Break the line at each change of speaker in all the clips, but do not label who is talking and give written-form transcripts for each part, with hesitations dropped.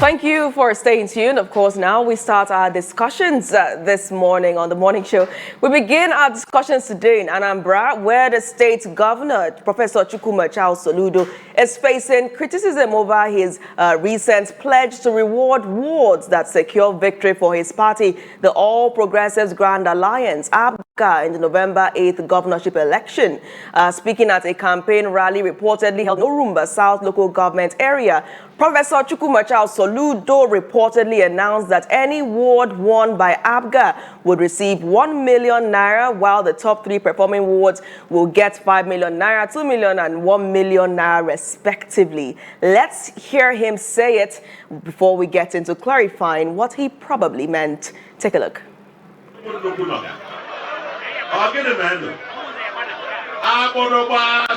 Thank you for staying tuned. Of course, now we start our discussions this morning on the morning show. We begin our discussions today in Anambra, where the state governor, Professor Chukwuma Soludo, is facing criticism over his recent pledge to reward wards that secure victory for his party, the All Progressives Grand Alliance, APGA, in the November 8th governorship election. Speaking at a campaign rally reportedly held in Orumba South local government area, Professor Chukwuma Soludo reportedly announced that any ward won by APGA would receive 1 million naira, while the top 3 performing wards will get 5 million naira, 2 million and 1 million naira respectively. Let's hear him say it before we get into clarifying what he probably meant. Take a look.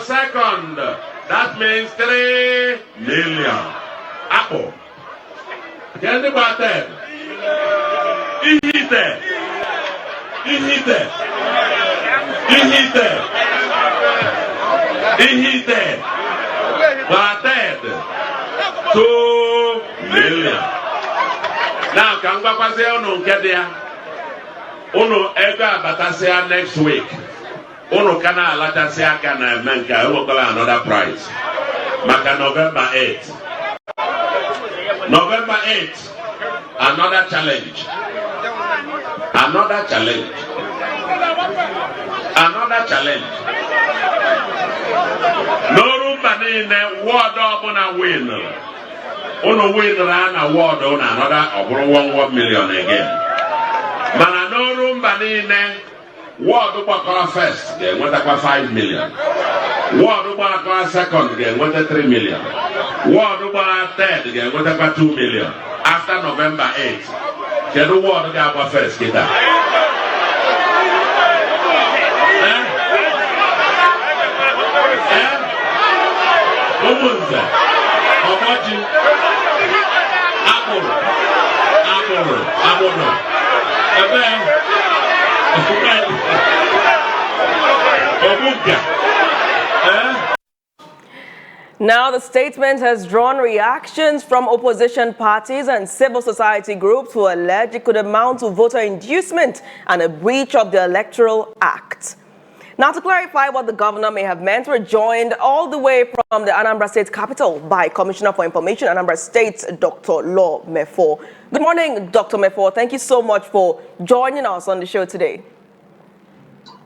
Second, that means 3 million. Apple. Get the button. Ihite. Button. 2 million. Now, can we say on get there? Uno ega batasia next week. Uno kana latasia kana menka. We will another prize. Maka November 8th. November 8th, another challenge. Another challenge. Another challenge. No room banine ward up win. Uno win ran a ward on another 1 million again. Mana no room banine ward up first, they want 5 million. Ward up second, they want 3 million. Ward over third again, what about 2 million? After November 8th, can the ward go first? Get that? Umunze, Omoji,
Now, the statement has drawn reactions from opposition parties and civil society groups who allege it could amount to voter inducement and a breach of the Electoral Act. Now, to clarify what the governor may have meant, we're joined all the way from the Anambra State capital by Commissioner for Information, Anambra State, Dr. Law Mefor. Good morning, Dr. Mefor. Thank you so much for joining us on the show today.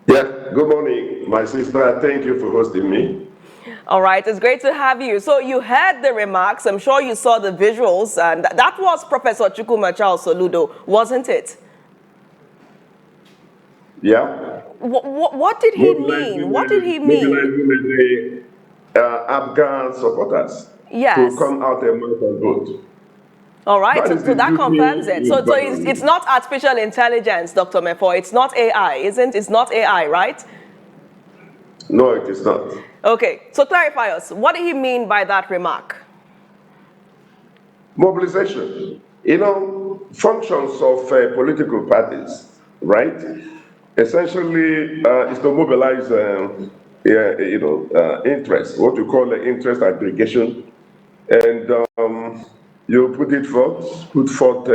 Yeah, good morning, my sister. Thank you for hosting me.
All right, it's great to have you. So you heard the remarks. I'm sure you saw the visuals, and that was Professor Chukwuma Soludo, wasn't it?
Yeah.
What did he mean? What did he mean?
The Afghan supporters to come out and vote.
All right, so that confirms it. So it's not artificial intelligence, Dr. Mefor. It's not AI, isn't it? It's not AI, right?
No, it is not.
Okay, so clarify us. What did he mean by that remark?
Mobilization. You know, functions of political parties, right? Essentially, is to mobilize, interest, what we call interest aggregation, and you put forth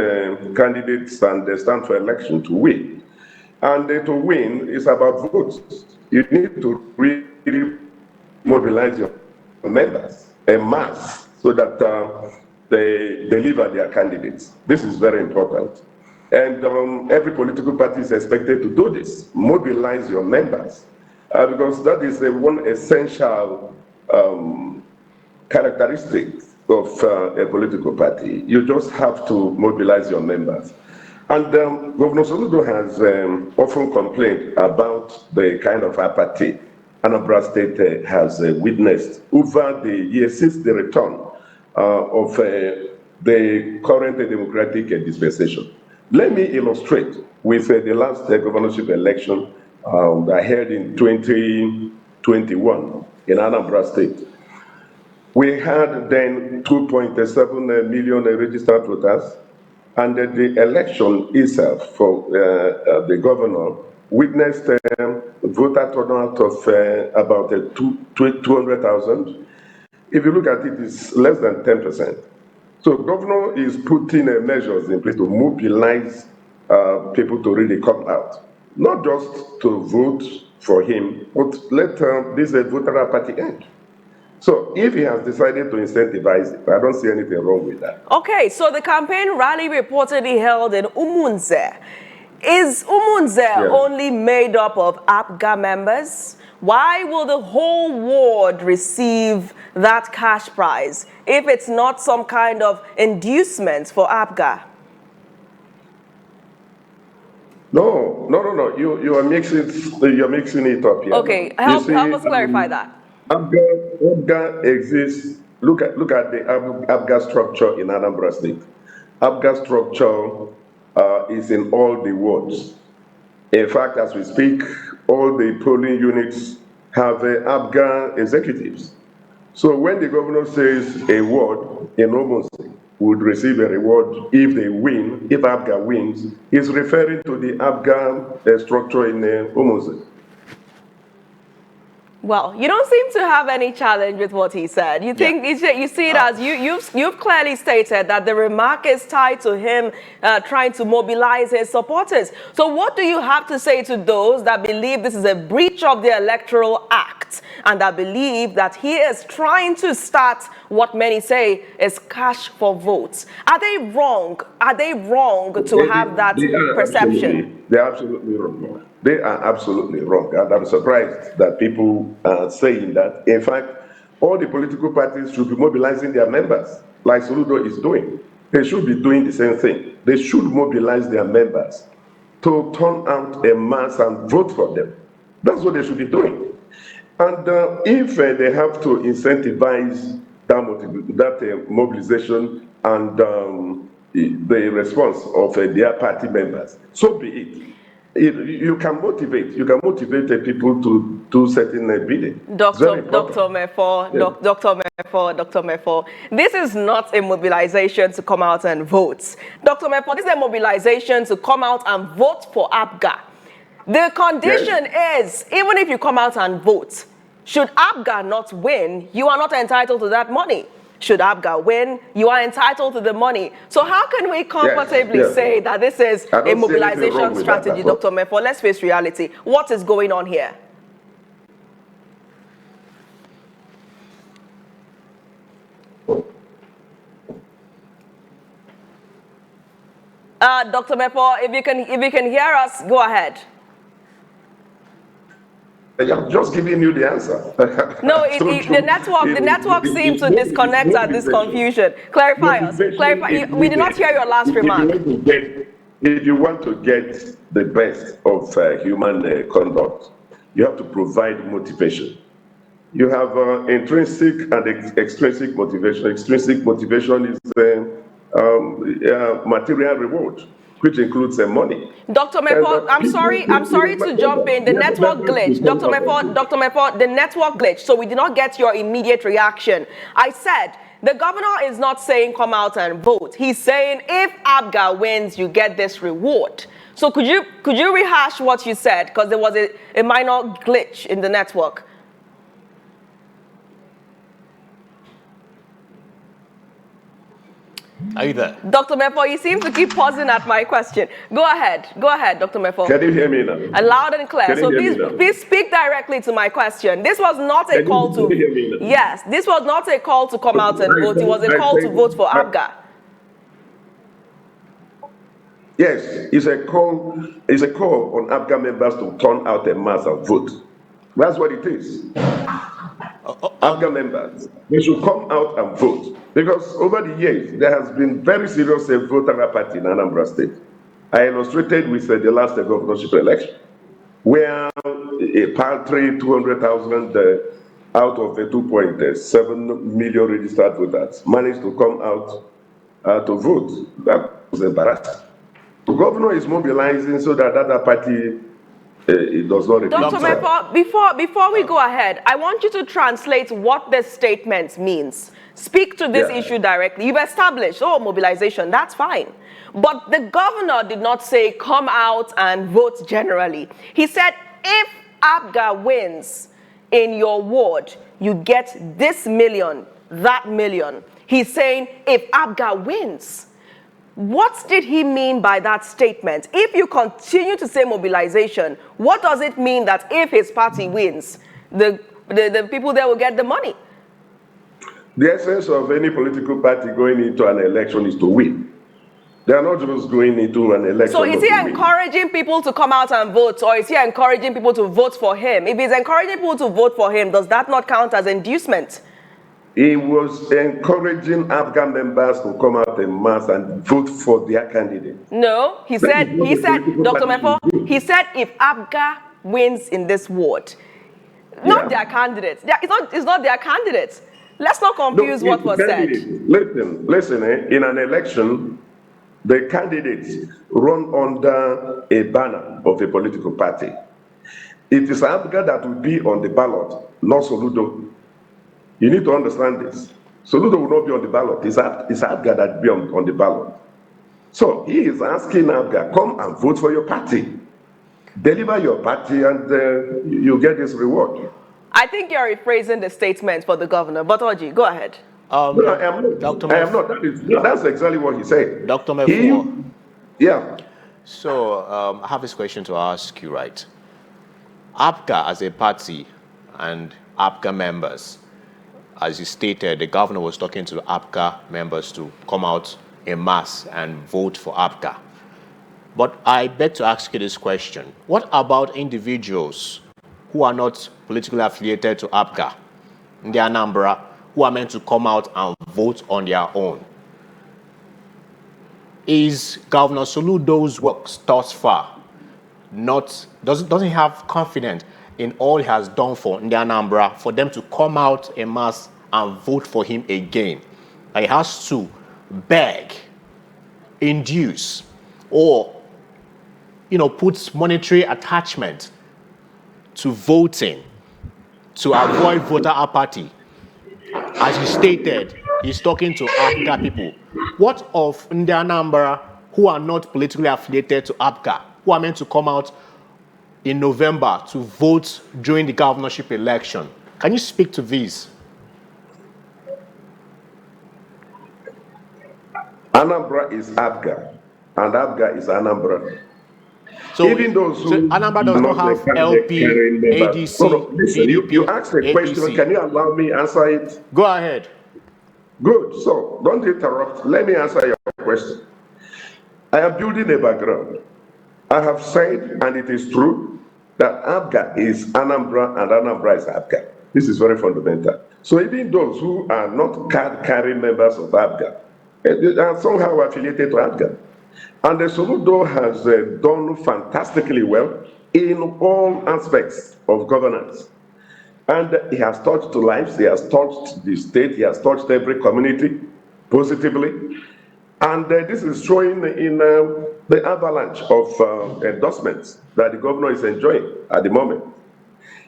candidates and they stand for election to win. And to win is about votes. You need to really mobilize your members en masse so that they deliver their candidates. This is very important. And every political party is expected to do this, mobilize your members, because that is one essential characteristic of a political party. You just have to mobilize your members. And Governor Soludo has often complained about the kind of apathy Anambra State has witnessed over the years since the return of the current democratic dispensation. Let me illustrate with the last governorship election that held in 2021 in Anambra State. We had then 2.7 million registered voters, and the election itself for the governor witnessed voter turnout of about 200,000. If you look at it, it's less than 10%. So governor is putting measures in place to mobilize people to really come out, not just to vote for him, but let this voter party end. So if he has decided to incentivize it, I don't see anything wrong with that.
Okay, so the campaign rally reportedly held in Umunze. Is Umunze only made up of APGA members? Why will the whole ward receive that cash prize if it's not some kind of inducement for APGA?
No. You are mixing it up here.
Okay, help us clarify that.
APGA exists. Look at the APGA structure in Anambra State. APGA structure is in all the wards. In fact, as we speak, all the polling units have APGA executives. So when the governor says a ward in Umunze would receive a reward if they win, if APGA wins, he's referring to the APGA structure in Umunze.
Well, you don't seem to have any challenge with what he said. You think you see it as you've clearly stated that the remark is tied to him trying to mobilize his supporters. So what do you have to say to those that believe this is a breach of the Electoral Act and that believe that he is trying to start what many say is cash for votes? Are they wrong? Are they wrong to have that perception?
They're absolutely wrong. They are absolutely wrong, and I'm surprised that people are saying that. In fact, all the political parties should be mobilizing their members, like Soludo is doing. They should be doing the same thing. They should mobilize their members to turn out en masse and vote for them. That's what they should be doing. And if they have to incentivize that mobilization and the response of their party members, so be it. You can motivate people to do certain bidding.
Dr. Mefor, yeah. Dr. Mefor, this is not a mobilization to come out and vote. Dr. Mefor, this is a mobilization to come out and vote for APGA. The condition is, even if you come out and vote, should APGA not win, you are not entitled to that money. Should APGA win, you are entitled to the money. So how can we comfortably say that this is a mobilization strategy, Dr. Mefor? Let's face reality. What is going on here? Dr. Mefor, if you can hear us, go ahead.
I'm just giving you the answer.
No, the network seems to disconnect at this confusion. Clarify us. Clarify. We did not hear your last remark.
If you want to get the best of human conduct, you have to provide motivation. You have intrinsic and extrinsic motivation. Extrinsic motivation is material reward, which includes money. Dr.
Mefor, I'm sorry to jump in. The network glitch. Dr. Mefor, the network glitch. So we did not get your immediate reaction. I said the governor is not saying come out and vote. He's saying if APGA wins, you get this reward. So could you rehash what you said, because there was a minor glitch in the network?
Are you there?
Dr. Mefor, you seem to keep pausing at my question. Go ahead, Dr. Mefor.
Can you hear me now?
Loud and clear. So please speak directly to my question. This was not a call to... Yes, this was not a call to come out and vote. It was a call to vote for APGA.
Yes, it's a call on APGA members to turn out en masse and vote. That's what it is. APGA members, they should come out and vote. Because over the years, there has been very serious voter apathy in Anambra State. I illustrated with the last governorship election, where a paltry 200,000 out of the 2.7 million registered voters managed to come out to vote. That was embarrassing. The governor is mobilizing so that that party it does not repeat.
Dr. Mefor, before we go ahead, I want you to translate what this statement means. Speak to this issue directly. You've established, mobilization, that's fine. But the governor did not say come out and vote generally. He said if APGA wins in your ward, you get this million, that million. He's saying if APGA wins. What did he mean by that statement? If you continue to say mobilization, what does it mean that if his party wins, the people there will get the money?
The essence of any political party going into an election is to win. They are not just going into an election.
So is he encouraging people to come out and vote, or is he encouraging people to vote for him? If he's encouraging people to vote for him, does that not count as inducement?
He was encouraging APGA members to come out en masse and vote for their candidate.
No, he said, Dr. Mefor, he said if APGA wins in this ward, not their candidates. It's not their candidates. Let's not confuse what was said.
Listen, in an election, the candidates run under a banner of a political party. It is APGA that will be on the ballot, not Soludo. You need to understand this. Soludo will not be on the ballot. It's APGA that will be on the ballot. So he is asking APGA, come and vote for your party. Deliver your party and you get this reward. I
think you're rephrasing the statement for the governor. But Oji, go ahead.
No, I am not.
Dr.
I am not. That's exactly what he said.
Dr. Mefor.
Yeah.
So I have this question to ask you, right? APGA as a party and APGA members, as you stated, the governor was talking to the APGA members to come out en masse and vote for APGA. But I beg to ask you this question. What about individuals who are not politically affiliated to APGA in the Anambra, who are meant to come out and vote on their own? Is Governor Soludo's works thus far doesn't he have confidence in all he has done for the Anambra for them to come out en masse and vote for him again? He has to beg, induce, or put monetary attachment to voting to avoid voter apathy. As he stated, he's talking to APGA people. What of the Anambra who are not politically affiliated to APGA, who are meant to come out in November to vote during the governorship election? Can you speak to these?
Anambra is APGA, and APGA is Anambra.
So
even those who
Anambra does not have LP, ADC,
listen, you asked a question. Can you allow me answer it?
Go ahead.
Good. So don't interrupt. Let me answer your question. I am building a background. I have said, and it is true, that APGA is Anambra and Anambra is APGA. This is very fundamental. So even those who are not card-carrying members of APGA, they are somehow affiliated to APGA. And the Soludo has done fantastically well in all aspects of governance. And he has touched lives, he has touched the state, he has touched every community positively. And this is showing in the avalanche of endorsements that the governor is enjoying at the moment.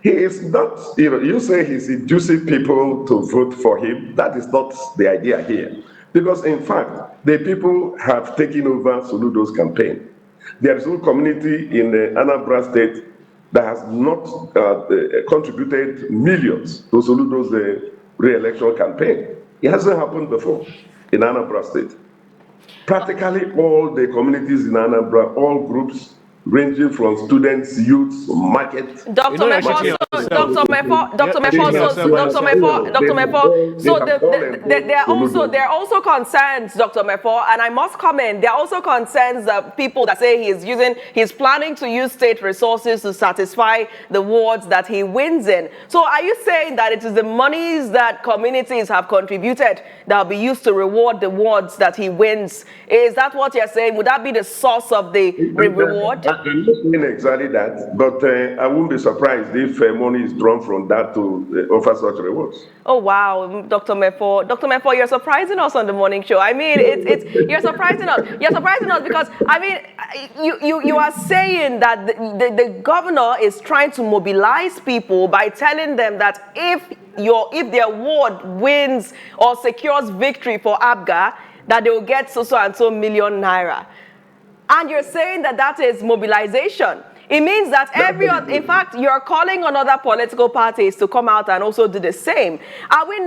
He is not, you say he's inducing people to vote for him. That is not the idea here. Because in fact, the people have taken over Soludo's campaign. There is no community in the Anambra state that has not contributed millions to Soludo's re-election campaign. It hasn't happened before in Anambra state. Practically all the communities in Anambra, all groups, ranging from students, youths, market.
Dr. Mefor, so there are also concerns, Dr. Mefor, and I must comment, there are also concerns that people that say he's planning to use state resources to satisfy the wards that he wins in. So are you saying that it is the monies that communities have contributed that will be used to reward the wards that he wins? Is that what you're saying? Would that be the source of the reward?
I'm not saying exactly that, but I wouldn't be surprised if money is drawn from that to offer such rewards.
Oh wow, Dr. Mefor. Dr. Mefor, you're surprising us on the morning show. I mean, you're surprising us. You're surprising us because I mean, you are saying that the governor is trying to mobilize people by telling them that if their ward wins or secures victory for APGA, that they will get so and so million naira. And you're saying that that is mobilization. It means that in fact, you're calling on other political parties to come out and also do the same. Are we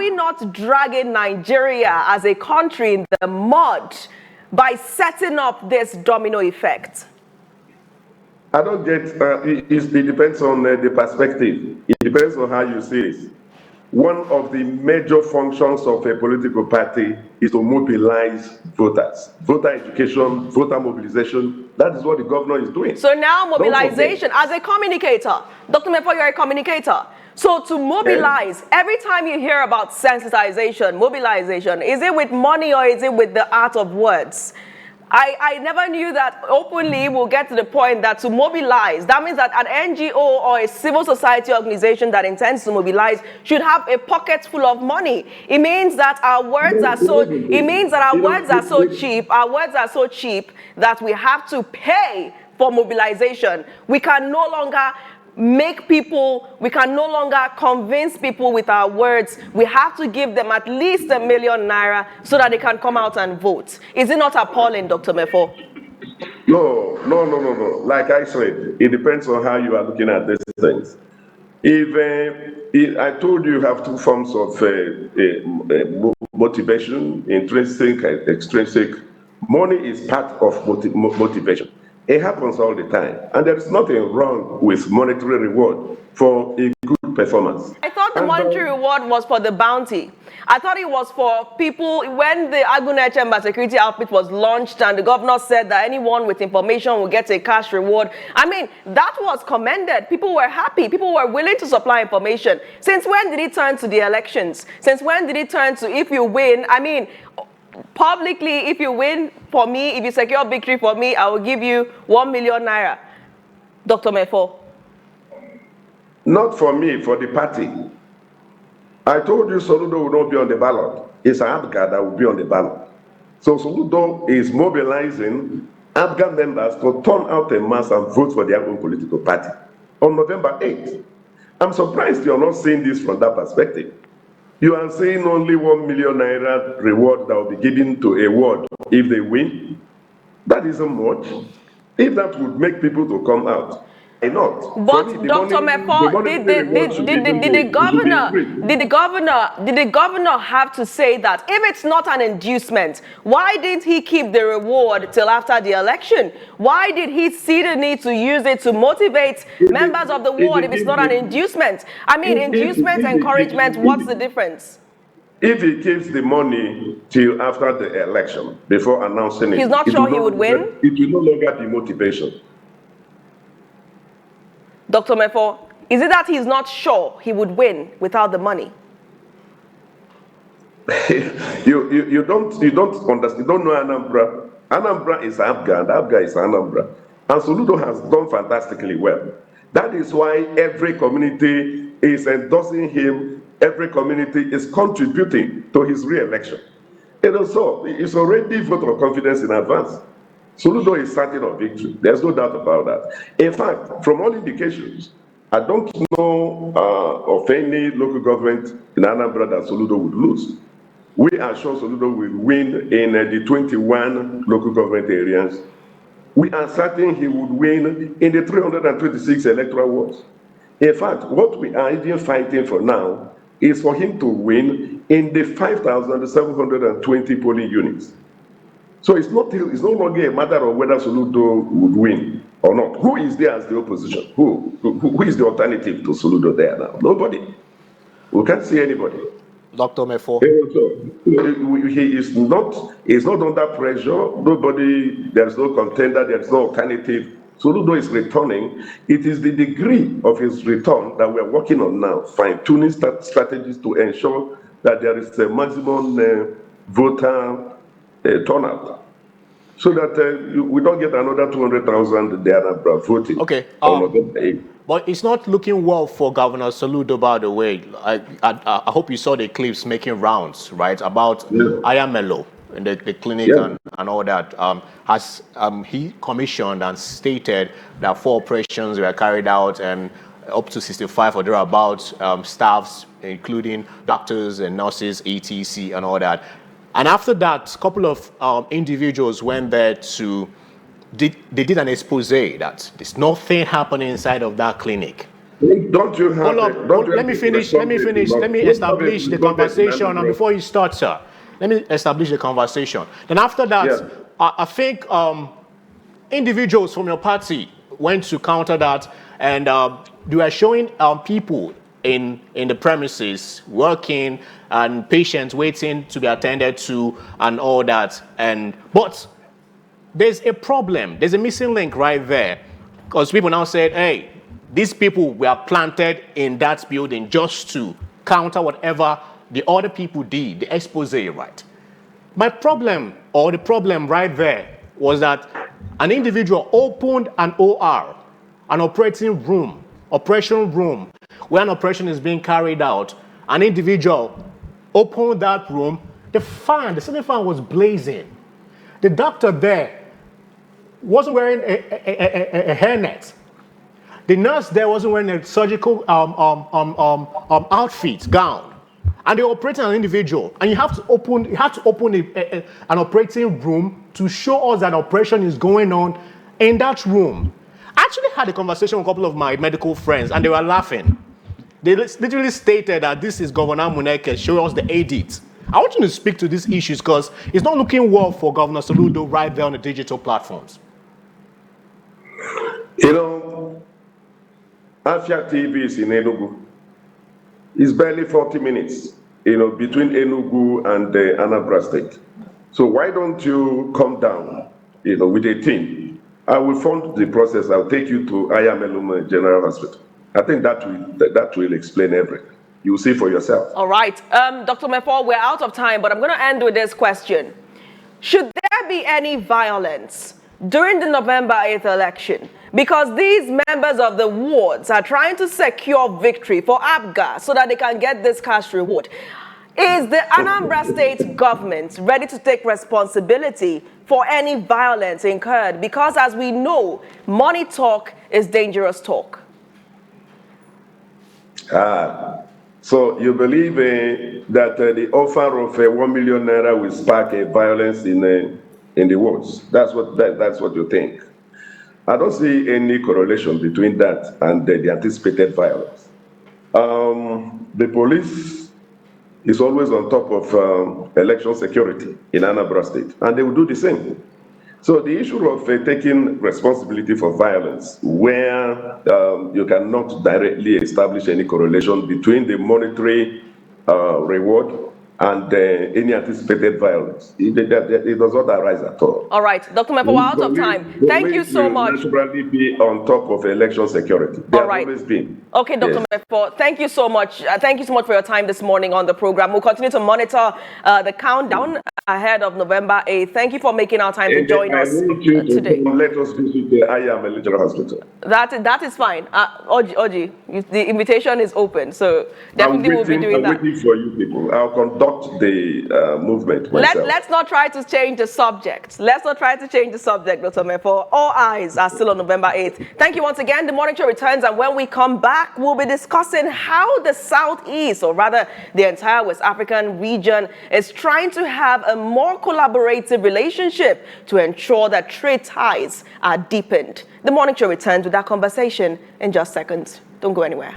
not dragging Nigeria as a country in the mud by setting up this domino effect?
I don't get, it depends on the perspective. It depends on how you see it. One of the major functions of a political party is to mobilize voters. Voter education, voter mobilization, that is what the governor is doing.
So now mobilization, as a communicator, Dr. Mefor, you're a communicator. So to mobilize, every time you hear about sensitization, mobilization, is it with money or is it with the art of words? I never knew that openly we'll get to the point that to mobilize, that means that an NGO or a civil society organization that intends to mobilize should have a pocket full of money. It means that our words are so cheap, that we have to pay for mobilization. We can no longer we can no longer convince people with our words. We have to give them at least ₦1 million so that they can come out and vote. Is it not appalling, Dr. Mefor?
No. Like I said, it depends on how you are looking at these things. If I told you have two forms of motivation, intrinsic and extrinsic. Money is part of motivation. It happens all the time, and there is nothing wrong with monetary reward for a good performance.
I thought the monetary reward was for the bounty. I thought it was for people, when the Agunech Chamber security outfit was launched and the governor said that anyone with information will get a cash reward. I mean, that was commended. People were happy. People were willing to supply information. Since when did it turn to the elections? Since when did it turn to if you win? I mean, publicly, if you win for me, if you secure victory for me, I will give you ₦1 million. Dr. Mefor.
Not for me, for the party. I told you Soludo will not be on the ballot. It's APGA that will be on the ballot. So Soludo is mobilizing APGA members to turn out en masse and vote for their own political party on November 8th. I'm surprised you're not seeing this from that perspective. You are seeing only ₦1 million reward that will be given to a ward if they win. That isn't much. If that would make people to come out, why not?
But Dr. Mefor, did the governor have to say that if it's not an inducement, why didn't he keep the reward till after the election? Why did he see the need to use it to motivate members of the ward if it's not an inducement? I mean, inducement, encouragement, what's the difference?
If he keeps the money till after the election, before announcing it,
he's not sure he would win?
It will no longer be motivation.
Dr. Mefor, is it that he's not sure he would win without the money?
you don't understand. You don't know Anambra. Anambra is APGA, and APGA is Anambra. And Soludo has done fantastically well. That is why every community is endorsing him. Every community is contributing to his re-election. And also, it's already vote of confidence in advance. Soludo is certain of victory. There's no doubt about that. In fact, from all indications, I don't know of any local government in Anambra that Soludo would lose. We are sure Soludo will win in the 21 local government areas. We are certain he would win in the 326 electoral wards. In fact, what we are even fighting for now is for him to win in the 5,720 polling units. So it's no longer a matter of whether Soludo would win or not. Who is there as the opposition? Who is the alternative to Soludo there now? Nobody. We can't see anybody.
Dr. Mefor.
He is not under pressure. Nobody, there's no contender, there's no alternative. Soludo is returning. It is the degree of his return that we're working on now, fine-tuning strategies to ensure that there is a maximum voter turnout, so that we don't get another 200,000 there voting.
Okay. But it's not looking well for Governor Soludo, by the way. I hope you saw the clips making rounds, right, about Ayamelo in the clinic and all that. He commissioned and stated that 4 operations were carried out and up to 65 or thereabouts staffs, including doctors and nurses, etc. and all that. And after that, a couple of individuals went there to they did an expose that there's nothing happening inside of that clinic.
Don't you have...
Let me finish. Let me establish the conversation. And before you start, sir, let me establish the conversation. Then after that, yeah. I think individuals from your party went to counter that, and they were showing people in the premises working and patients waiting to be attended to and all that. But there's a problem. There's a missing link right there, because people now said, hey, these people were planted in that building just to counter whatever the other people did, the expose, right? My problem, or the problem right there, was that an individual opened an OR, an operating room, where an operation is being carried out. An individual opened that room, the ceiling fan was blazing. The doctor there wasn't wearing a hairnet. The nurse there wasn't wearing a surgical outfit, gown. And they're operating an individual. And you have to open an operating room to show us that operation is going on in that room. I actually had a conversation with a couple of my medical friends, and they were laughing. They literally stated that this is Governor Muneke showing us the edit. I want you to speak to these issues, because it's not looking well for Governor Soludo right there on the digital platforms.
You know, Afia TV is in Enugu. It's barely 40 minutes, between Enugu and the Anambra State. So why don't you come down, with a team? I will fund the process. I'll take you to Ayamelum General Hospital. I think that will explain everything. You'll see for yourself.
All right. Dr. Mefor, we're out of time, but I'm going to end with this question. Should there be any violence during the November 8th election? Because these members of the wards are trying to secure victory for APGA so that they can get this cash reward. Is the Anambra State government ready to take responsibility for any violence incurred? Because as we know, money talk is dangerous talk.
So you believe that the offer of 1 million naira will spark a violence in the wards? That's what you think. I don't see any correlation between that and the anticipated violence. The police is always on top of election security in Anambra State, and they will do the same. So the issue of taking responsibility for violence, where you cannot directly establish any correlation between the monetary reward and any anticipated violence, it does not arise at all.
All right, Dr. Mefor, we're out of time. Thank you so much.
Naturally be on top of election security. They have always been.
Okay, Dr. Mefor, thank you so much. Thank you so much for your time this morning on the program. We'll continue to monitor the countdown ahead of November 8th. Thank you for making our time to join us today.
Let us visit the Electoral Hospital.
That is fine. Oji, the invitation is open, so definitely we'll be doing that.
I'm waiting for you people. I'll conduct the movement myself.
Let's not try to change the subject. Let's not try to change the subject, Dr. Mefor. All eyes are still on November 8th. Thank you once again. The Morning Show returns, and when we come back, we'll be discussing how the Southeast, or rather the entire West African region, is trying to have a more collaborative relationship to ensure that trade ties are deepened. The Morning Show returns with that conversation in just seconds. Don't go anywhere.